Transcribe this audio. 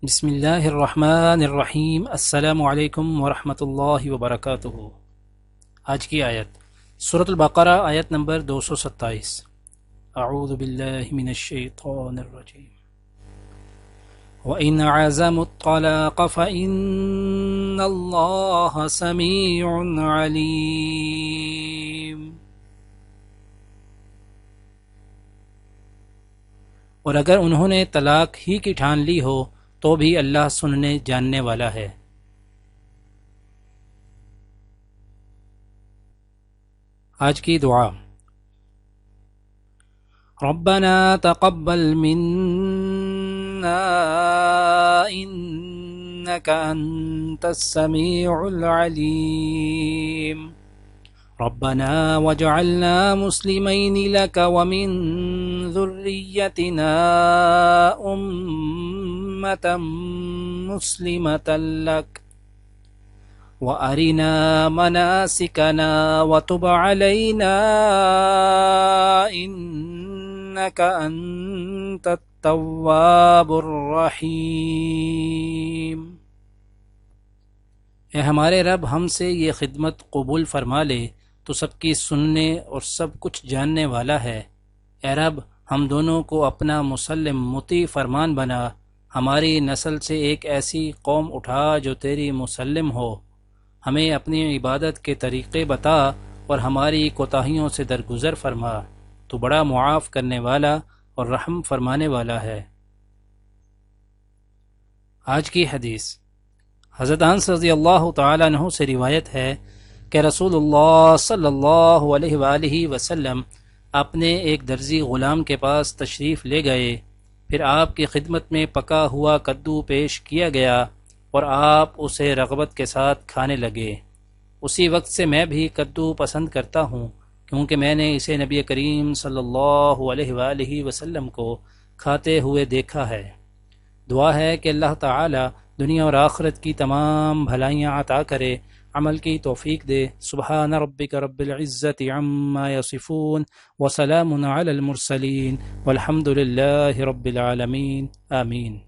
بسم اللہ الرحمن الرحیم۔ السلام علیکم ورحمۃ اللہ وبرکاتہ۔ آج کی آیت سورۃ البقرہ، آیت نمبر 227۔ اعوذ باللہ من الشیطان الرجیم۔ وَإِنْ عَزَمُوا الطَّلَاقَ فَإِنَّ اللَّهَ سَمِيعٌ عَلِيمٌ۔ اور اگر انہوں نے طلاق ہی کی ٹھان لی ہو تو بھی اللہ سننے جاننے والا ہے۔ آج کی دعا: ربنا تقبل منا انك انت السميع العليم ربنا واجعلنا مسلمين لك ومن ذريتنا أمة مسلمة لك وأرنا مناسكنا وتب علينا إنك أنت التواب الرحيم۔ اے ہمارے رب، ہم سے یہ خدمت قبول فرما لے، تو سب کی سننے اور سب کچھ جاننے والا ہے۔ اے رب، ہم دونوں کو اپنا مسلم مطیع فرمان بنا، ہماری نسل سے ایک ایسی قوم اٹھا جو تیری مسلم ہو، ہمیں اپنی عبادت کے طریقے بتا اور ہماری کوتاہیوں سے درگزر فرما، تو بڑا معاف کرنے والا اور رحم فرمانے والا ہے۔ آج کی حدیث حضرت انس رضی اللہ تعالیٰ عنہ سے روایت ہے کہ رسول اللہ صلی اللہ علیہ وآلہ وسلم اپنے ایک درزی غلام کے پاس تشریف لے گئے، پھر آپ کی خدمت میں پکا ہوا کدو پیش کیا گیا اور آپ اسے رغبت کے ساتھ کھانے لگے۔ اسی وقت سے میں بھی کدو پسند کرتا ہوں، کیونکہ میں نے اسے نبی کریم صلی اللہ علیہ وآلہ وسلم کو کھاتے ہوئے دیکھا ہے۔ دعا ہے کہ اللہ تعالی دنیا اور آخرت کی تمام بھلائیاں عطا کرے، عمل کی توفیق دے۔ سبحان ربک رب العزت عما یصفون وسلام علی المرسلین والحمد للہ رب العالمین، آمین۔